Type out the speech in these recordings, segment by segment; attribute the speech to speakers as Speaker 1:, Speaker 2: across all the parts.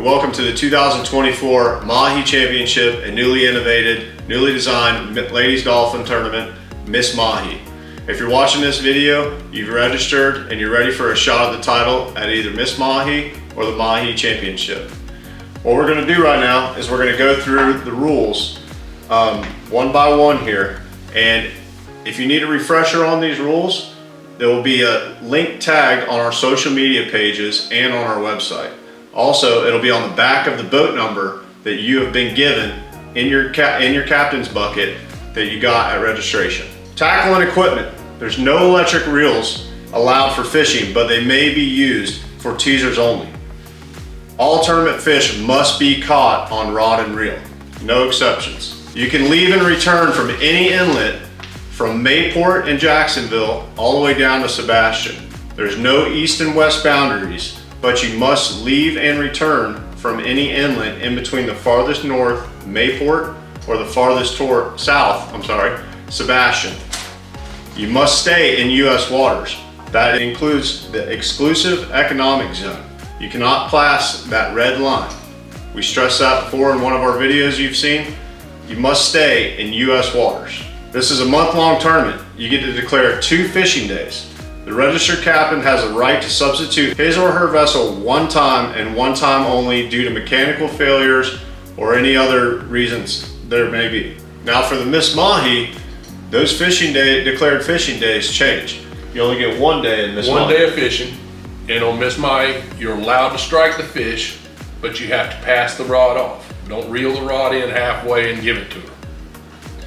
Speaker 1: and welcome to the 2024 Mahi Championship, a newly innovated, newly designed ladies golfing tournament, Miss Mahi. If you're watching this video, you've registered and you're ready for a shot at the title at either Miss Mahi or the Mahi Championship. What we're going to do right now is we're going to go through the rules one by one here, and if you need a refresher on these rules, there will be a link tagged on our social media pages and on our website. Also, it'll be on the back of the boat number that you have been given in your captain's bucket that you got at registration. Tackle and equipment. There's no electric reels allowed for fishing, but they may be used for teasers only. All tournament fish must be caught on rod and reel. No exceptions. You can leave and return from any inlet from Mayport and Jacksonville all the way down to Sebastian. There's no east and west boundaries, but you must leave and return from any inlet in between the farthest north, Mayport, or the farthest south, Sebastian. You must stay in U.S. waters. That includes the exclusive economic zone. You cannot pass that red line. We stressed that before in one of our videos you've seen. You must stay in U.S. waters. This is a month-long tournament. You get to declare 2 fishing days. The registered captain has a right to substitute his or her vessel one time and one time only due to mechanical failures or any other reasons there may be. Now for the Miss Mahi, those declared fishing days change. You only get 1 day in Miss Mahi.
Speaker 2: 1 day of fishing, and on Miss Mahi, you're allowed to strike the fish, but you have to pass the rod off. Don't reel the rod in halfway and give it to her.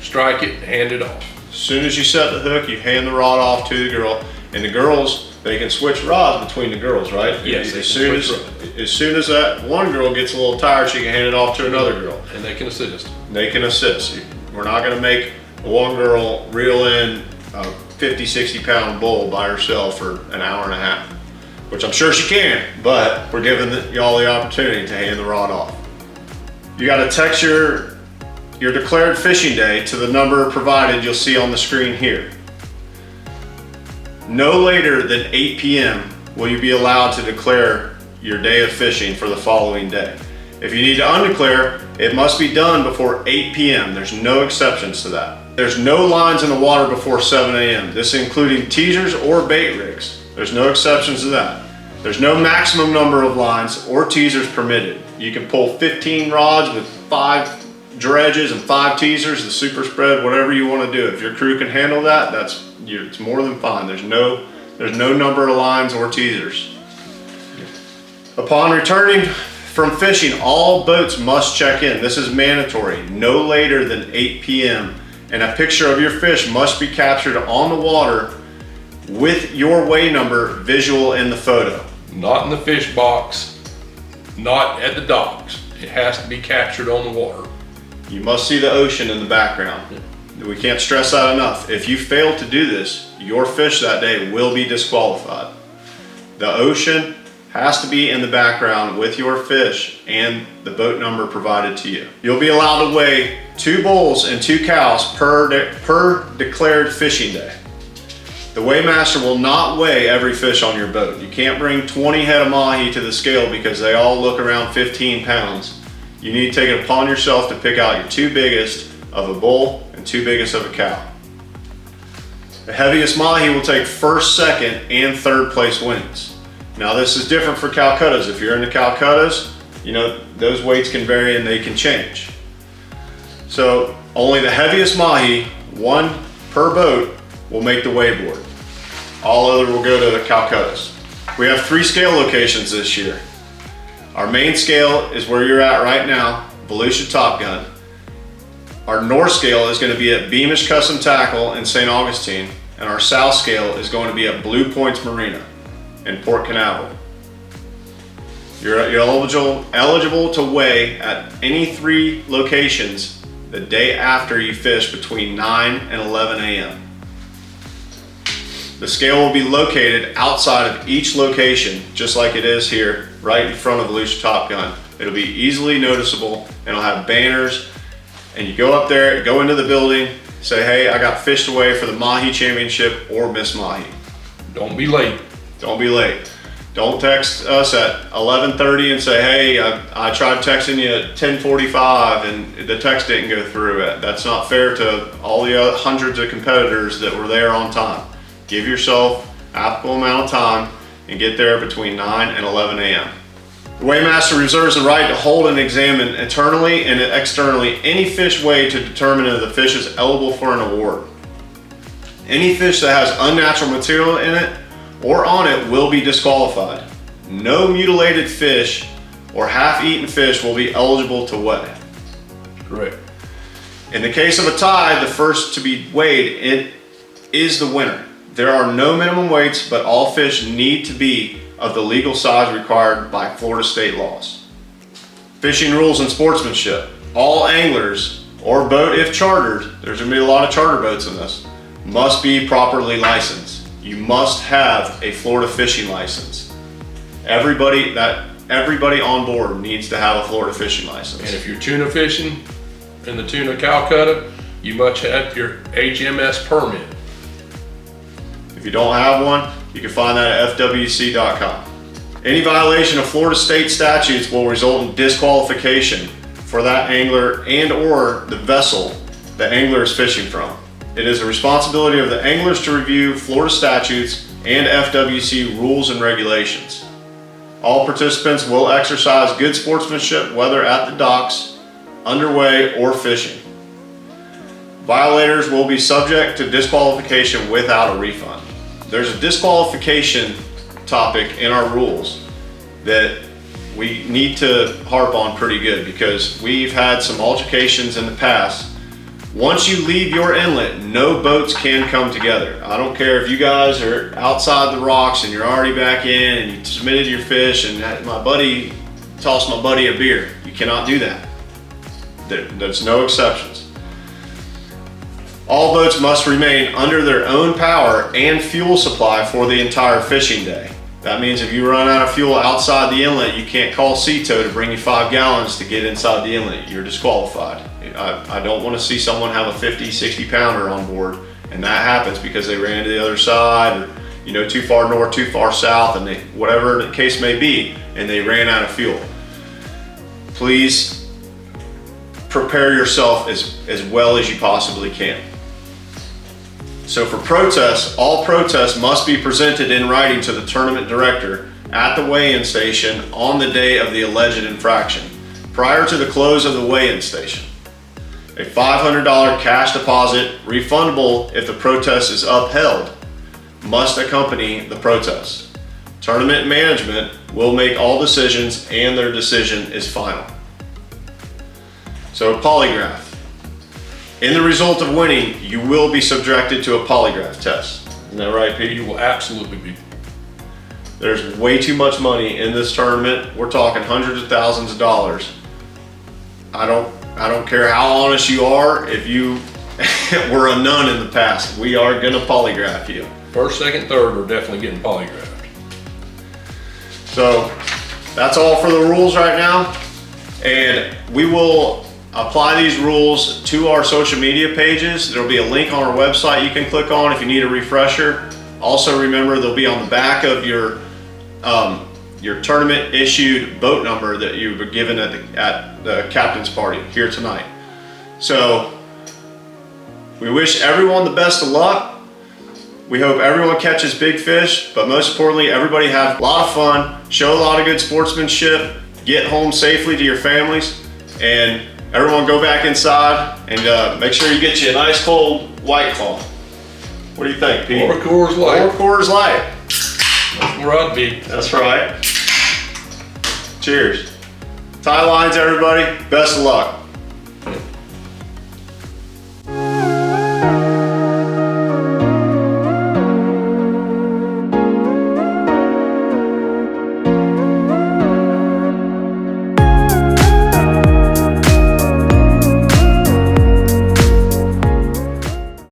Speaker 2: Strike it, hand it off.
Speaker 1: As soon as you set the hook, you hand the rod off to the girl, and the girls, they can switch rods between the girls, right?
Speaker 2: Yes.
Speaker 1: As soon as that one girl gets a little tired, she can hand it off to another girl.
Speaker 2: And they can assist.
Speaker 1: They can assist. We're not gonna make one girl reel in a 50, 60 pound bull by herself for an hour and a half, which I'm sure she can, but we're giving y'all the opportunity to hand the rod off. You gotta text your declared fishing day to the number provided you'll see on the screen here. No later than 8 p.m. will you be allowed to declare your day of fishing for the following day. If you need to undeclare, it must be done before 8 p.m. There's no exceptions to that. There's no lines in the water before 7 a.m. This including teasers or bait rigs. There's no exceptions to that. There's no maximum number of lines or teasers permitted. You can pull 15 rods with 5 dredges and 5 teasers, the super spread, whatever you want to do. If your crew can handle that, it's more than fine. There's no number of lines or teasers. Upon returning from fishing, all boats must check in. This is mandatory, no later than 8 p.m. and a picture of your fish must be captured on the water with your weigh number visual in the photo.
Speaker 2: Not in the fish box, not at the docks. It has to be captured on the water.
Speaker 1: You must see the ocean in the background. We can't stress that enough. If you fail to do this, your fish that day will be disqualified. The ocean has to be in the background with your fish and the boat number provided to you. You'll be allowed to weigh 2 bulls and 2 cows per declared fishing day. The weighmaster will not weigh every fish on your boat. You can't bring 20 head of mahi to the scale because they all look around 15 pounds. You need to take it upon yourself to pick out your 2 biggest of a bull and 2 biggest of a cow. The heaviest mahi will take 1st, 2nd, and 3rd place winnings. Now this is different for Calcuttas. If you're in the Calcuttas, you know, those weights can vary and they can change. So only the heaviest mahi, 1 per boat, will make the weigh board. All other will go to the Calcuttas. We have 3 scale locations this year. Our main scale is where you're at right now, Volusia Top Gun. Our north scale is going to be at Beamish Custom Tackle in St. Augustine, and our south scale is going to be at Blue Points Marina in Port Canaveral. You're eligible to weigh at any 3 locations the day after you fish between 9 and 11 a.m. The scale will be located outside of each location, just like it is here, right in front of Volusia Top Gun. It'll be easily noticeable, and it'll have banners, and you go up there, go into the building, say, hey, I got fished away for the Mahi Championship or Miss Mahi.
Speaker 2: Don't be late.
Speaker 1: Don't be late. Don't text us at 11:30 and say, hey, I tried texting you at 10:45 and the text didn't go through. That's not fair to all the other hundreds of competitors that were there on time. Give yourself applicable amount of time and get there between 9 and 11 a.m. The weighmaster reserves the right to hold and examine internally and externally any fish weighed to determine if the fish is eligible for an award. Any fish that has unnatural material in it or on it will be disqualified. No mutilated fish or half-eaten fish will be eligible to weigh.
Speaker 2: Correct.
Speaker 1: In the case of a tie, the first to be weighed is the winner. There are no minimum weights, but all fish need to be of the legal size required by Florida state laws. Fishing rules and sportsmanship. All anglers or boat, if chartered, there's gonna be a lot of charter boats in this, must be properly licensed. You must have a Florida fishing license. Everybody on board needs to have a Florida fishing license.
Speaker 2: And if you're tuna fishing in the tuna Calcutta, you must have your HMS permit.
Speaker 1: If you don't have one, you can find that at fwc.com. Any violation of Florida state statutes will result in disqualification for that angler and or the vessel the angler is fishing from. It is the responsibility of the anglers to review Florida statutes and FWC rules and regulations. All participants will exercise good sportsmanship, whether at the docks, underway, or fishing. Violators will be subject to disqualification without a refund. There's a disqualification topic in our rules that we need to harp on pretty good because we've had some altercations in the past. Once you leave your inlet, no boats can come together. I don't care if you guys are outside the rocks and you're already back in and you submitted your fish and my buddy tossed my buddy a beer. You cannot do that. There's no exceptions. All boats must remain under their own power and fuel supply for the entire fishing day. That means if you run out of fuel outside the inlet, you can't call Ceto to bring you 5 gallons to get inside the inlet. You're disqualified. I don't want to see someone have a 50, 60 pounder on board and that happens because they ran to the other side or too far north, too far south, and whatever the case may be, and they ran out of fuel. Please prepare yourself as well as you possibly can. So for protests, all protests must be presented in writing to the tournament director at the weigh-in station on the day of the alleged infraction, prior to the close of the weigh-in station. A $500 cash deposit, refundable if the protest is upheld, must accompany the protest. Tournament management will make all decisions and their decision is final. So polygraph. In the result of winning, you will be subjected to a polygraph test. Isn't that right, Pete?
Speaker 2: You will absolutely be.
Speaker 1: There's way too much money in this tournament. We're talking hundreds of thousands of dollars. I don't care how honest you are. If you were a nun in the past, we are gonna polygraph you.
Speaker 2: First, second, third are definitely getting polygraphed.
Speaker 1: So that's all for the rules right now. And we will apply these rules to our social media pages. There'll be a link on our website you can click on if you need a refresher. Also remember, they'll be on the back of your tournament issued boat number that you were given at the captain's party here tonight. So we wish everyone the best of luck. We hope everyone catches big fish, but most importantly, everybody have a lot of fun, show a lot of good sportsmanship, get home safely to your families, and everyone go back inside and make sure you get you a nice cold White Claw. What do you think, Pete?
Speaker 2: Or Coors Light.
Speaker 1: Or Coors Light.
Speaker 2: That's where I'd be.
Speaker 1: That's right. Cheers. Tie lines, everybody. Best of luck.